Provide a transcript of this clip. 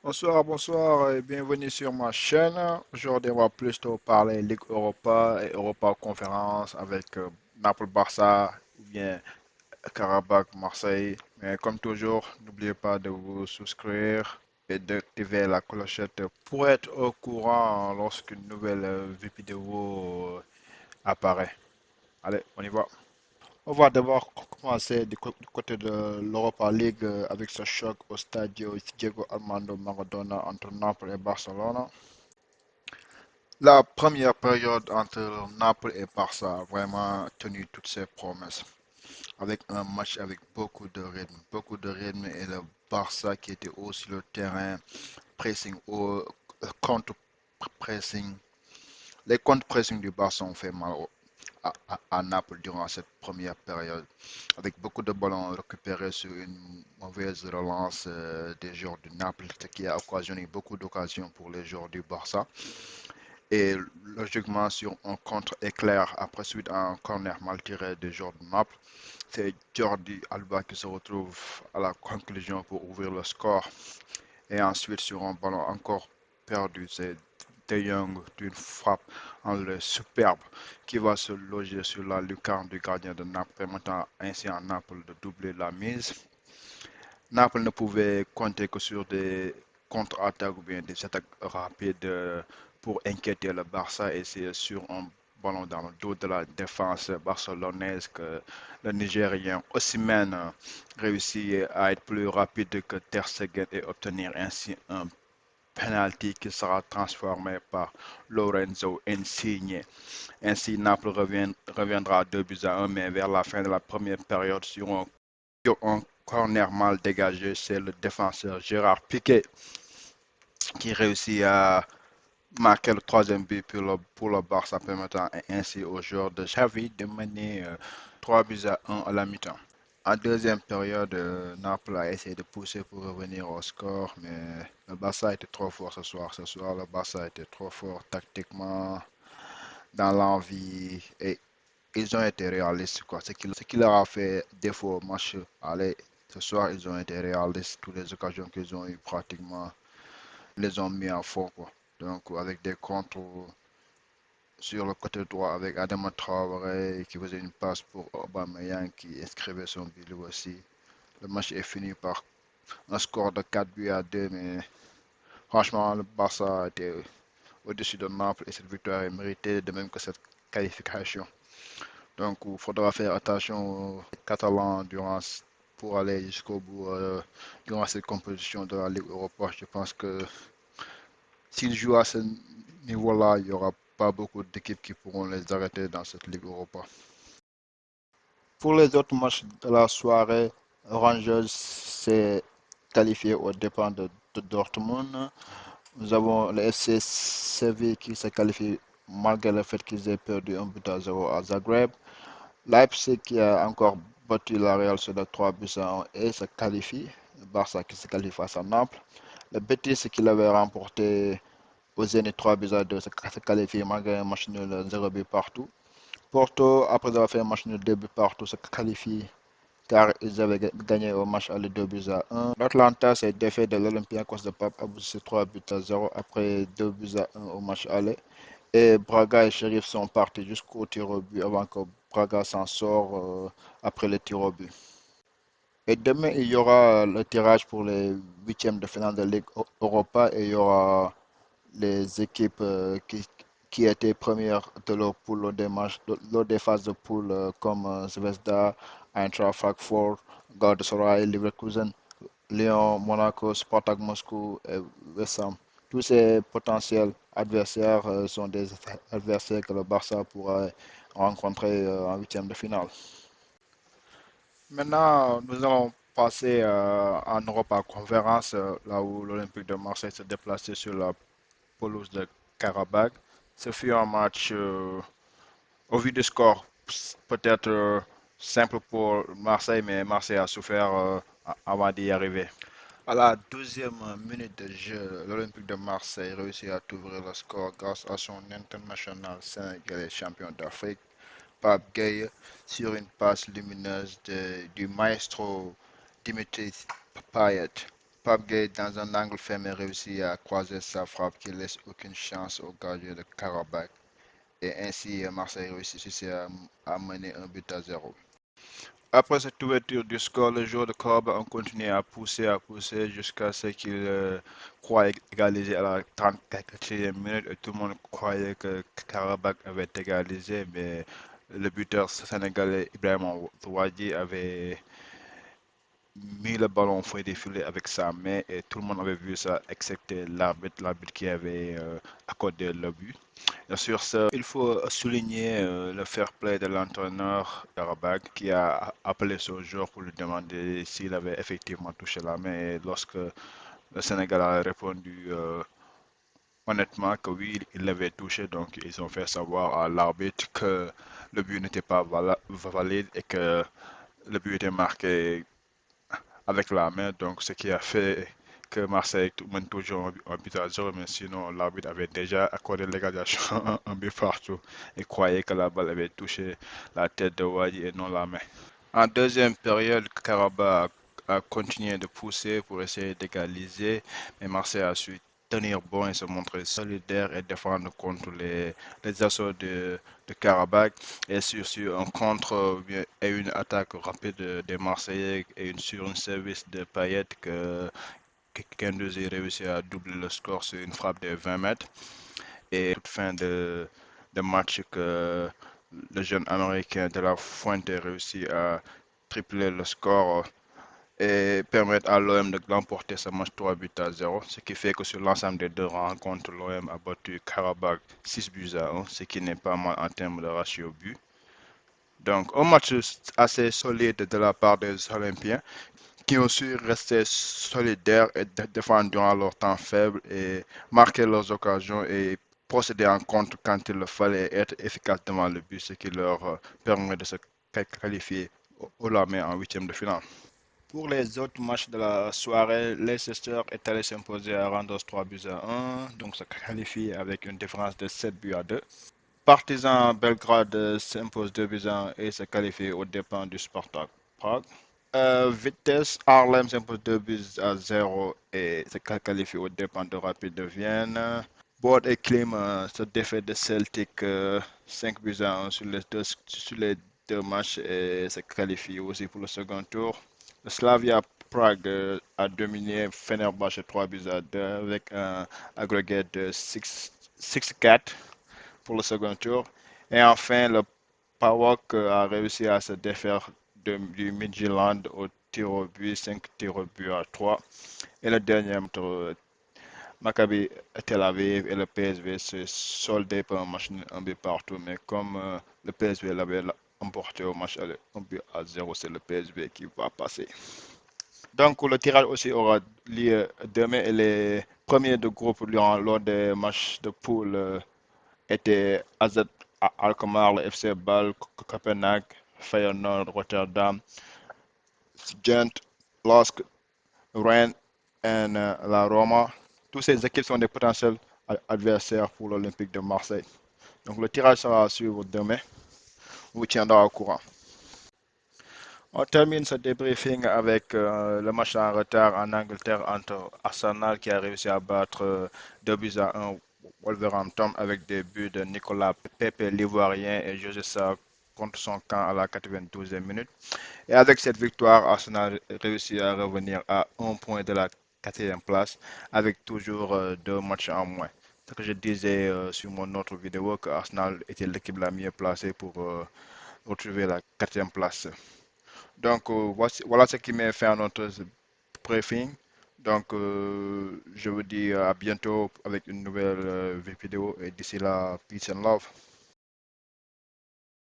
Bonsoir, bonsoir et bienvenue sur ma chaîne. Aujourd'hui, on va plutôt parler Ligue Europa et Europa Conférence avec Naples-Barça ou bien Karabakh-Marseille. Mais comme toujours, n'oubliez pas de vous souscrire et d'activer la clochette pour être au courant lorsqu'une nouvelle vidéo apparaît. Allez, on y va. On va d'abord commencer du côté de l'Europa League avec ce choc au Stadio Diego Armando Maradona entre Naples et Barcelone. La première période entre Naples et Barça a vraiment tenu toutes ses promesses, avec un match avec beaucoup de rythme et le Barça qui était haut sur le terrain, pressing au contre-pressing. Les contre-pressing du Barça ont fait mal à Naples durant cette première période, avec beaucoup de ballons récupérés sur une mauvaise relance des joueurs du Naples, ce qui a occasionné beaucoup d'occasions pour les joueurs du Barça. Et logiquement, sur un contre-éclair, après suite à un corner mal tiré des joueurs de Naples, c'est Jordi Alba qui se retrouve à la conclusion pour ouvrir le score. Et ensuite, sur un ballon encore perdu, c'est De Jong d'une frappe en le superbe qui va se loger sur la lucarne du gardien de Naples, permettant ainsi à Naples de doubler la mise. Naples ne pouvait compter que sur des contre-attaques ou bien des attaques rapides pour inquiéter le Barça et c'est sur un ballon dans le dos de la défense barcelonaise que le Nigérien Osimhen réussit à être plus rapide que Ter Stegen et obtenir ainsi un penalty qui sera transformé par Lorenzo Insigne. Ainsi, Naples reviendra à 2 buts à 1, mais vers la fin de la première période, sur un corner mal dégagé, c'est le défenseur Gérard Piqué qui réussit à marquer le troisième but pour le Barça, permettant ainsi aux joueurs de Xavi de mener 3 buts à 1 à la mi-temps. En deuxième période, Naples a essayé de pousser pour revenir au score, mais le Barça était trop fort ce soir. Ce soir, le Barça était trop fort tactiquement, dans l'envie, et ils ont été réalistes, quoi. Ce qui leur a fait défaut au match aller. Ce soir, ils ont été réalistes. Toutes les occasions qu'ils ont eues, pratiquement, ils les ont mis en fond, quoi. Donc, avec des contres sur le côté droit avec Adama Traoré qui faisait une passe pour Aubameyang qui inscrivait son but lui aussi. Le match est fini par un score de 4 buts à 2, mais franchement, le Barça a été au-dessus de Naples et cette victoire est méritée, de même que cette qualification. Donc, il faudra faire attention aux Catalans pour aller jusqu'au bout durant cette compétition de la Ligue Europa. Je pense que s'ils jouent à ce niveau-là, il n'y aura pas beaucoup d'équipes qui pourront les arrêter dans cette Ligue Europa. Pour les autres matchs de la soirée, Rangers s'est qualifié aux dépens de Dortmund. Nous avons le FC Séville qui s'est qualifié malgré le fait qu'ils aient perdu un but à 0 à Zagreb. Leipzig qui a encore battu la Real sur les 3 buts à 1 et se qualifie. Le Barça qui se qualifie face à Naples. Le Betis qui l'avait remporté au Zénith 3 buts à 2 se qualifie malgré un match nul 0 but partout. Porto, après avoir fait un match nul 2 buts partout, se qualifie car ils avaient gagné au match aller 2 buts à 1. L'Atlanta s'est défait de l'Olympiakos de Pape Abou 3 buts à 0 après 2 buts à 1 au match aller. Et Braga et Sheriff sont partis jusqu'au tir au but avant que Braga s'en sort après le tir au but. Et demain, il y aura le tirage pour les huitièmes de finale de Ligue Europa et il y aura les équipes qui étaient premières de leur poule lors des phases de poule comme Zvezda, Eintracht Frankfurt, Galatasaray, Leverkusen, Lyon, Monaco, Spartak Moscou et West Ham. Tous ces potentiels adversaires sont des adversaires que le Barça pourra rencontrer en huitième de finale. Maintenant, nous allons passer en Europe à conférence, là où l'Olympique de Marseille s'est déplacé sur la pelouse de Karabakh. Ce fut un match, au vu du score, peut-être simple pour Marseille, mais Marseille a souffert avant d'y arriver. À la 12e minute de jeu, l'Olympique de Marseille réussit à ouvrir le score grâce à son international sénégalais champion d'Afrique, Pape Gueye, sur une passe lumineuse du maestro Dimitri Payet. Pape Gueye, dans un angle fermé, réussit à croiser sa frappe qui laisse aucune chance au gardien de Karabakh. Et ainsi, Marseille réussit à mener un but à zéro. Après cette ouverture du score, le joueur de Karabakh ont continué à pousser jusqu'à ce qu'il croit égaliser à la 34e minute. Et tout le monde croyait que Karabakh avait égalisé, mais le buteur sénégalais Ibrahim Ouadi avait mis le ballon au fond des filets avec sa main et tout le monde avait vu ça, excepté l'arbitre qui avait accordé le but. Et sur ce, il faut souligner le fair play de l'entraîneur Karabakh qui a appelé ce joueur pour lui demander s'il avait effectivement touché la main et lorsque le Sénégal a répondu honnêtement que oui, il l'avait touché, donc ils ont fait savoir à l'arbitre que le but n'était pas valide et que le but était marqué avec la main, donc ce qui a fait que Marseille mène toujours un but à zéro, mais sinon l'arbitre avait déjà accordé l'égalisation un but partout et croyait que la balle avait touché la tête de Wadi et non la main. En deuxième période, Karabakh a continué de pousser pour essayer d'égaliser, mais Marseille a su tenir bon et se montrer solidaire et défendre contre les assauts de Karabakh et sur un contre et une attaque rapide des Marseillais et sur un service de Payet que Guendouzi réussit à doubler le score sur une frappe de 20 mètres et toute fin de match que le jeune américain de la Fuente réussit à tripler le score et permettre à l'OM de l'emporter ce match 3 buts à zéro, ce qui fait que sur l'ensemble des deux rencontres, l'OM a battu Karabakh 6 buts à 1, ce qui n'est pas mal en termes de ratio but. Donc un match assez solide de la part des Olympiens qui ont su rester solidaires et défendre durant leur temps faible et marquer leurs occasions et procéder en contre quand il le fallait être efficace devant le but, ce qui leur permet de se qualifier au lendemain en huitième de finale. Pour les autres matchs de la soirée, Leicester est allé s'imposer à Randers 3 buts à 1, donc se qualifie avec une différence de 7 buts à 2. Partizan Belgrade s'impose 2 buts à 1 et se qualifie aux dépens du Spartak Prague. Vitesse Arnhem s'impose 2 buts à 0 et se qualifie aux dépens de Rapid de Vienne. Board et Klim se défait de Celtic 5 buts à 1 sur les deux matchs et se qualifie aussi pour le second tour. Le Slavia Prague a dominé Fenerbahçe 3 buts à 2 avec un agrégé de 6-4 pour le second tour. Et enfin, le PAOK a réussi à se défaire du Midtjylland au tir au but, 5 tirs au but à 3. Et le dernier entre Maccabi Tel Aviv et le PSV se soldaient par un match un but partout. Mais comme le PSV l'avait emporté au match aller, un but à 0, c'est le PSV qui va passer. Donc le tirage aussi aura lieu demain et les premiers de groupe lors des matchs de poule étaient AZ Alkmaar, le FC Bâle, Copenhague, Feyenoord, Rotterdam, Gent, Lask, Rennes et la Roma. Toutes ces équipes sont des potentiels adversaires pour l'Olympique de Marseille. Donc le tirage sera à suivre demain. On vous tiendra au courant. On termine ce débriefing avec le match en retard en Angleterre entre Arsenal qui a réussi à battre 2 buts à 1 Wolverhampton avec des buts de Nicolas Pepe l'Ivoirien et José Sa contre son camp à la 92e minute. Et avec cette victoire, Arsenal réussit à revenir à un point de la quatrième place avec toujours deux matchs en moins. Ce que je disais sur mon autre vidéo que Arsenal était l'équipe la mieux placée pour retrouver la quatrième place. Donc voilà ce qui met fin à notre briefing. Donc je vous dis à bientôt avec une nouvelle vidéo et d'ici là, peace and love.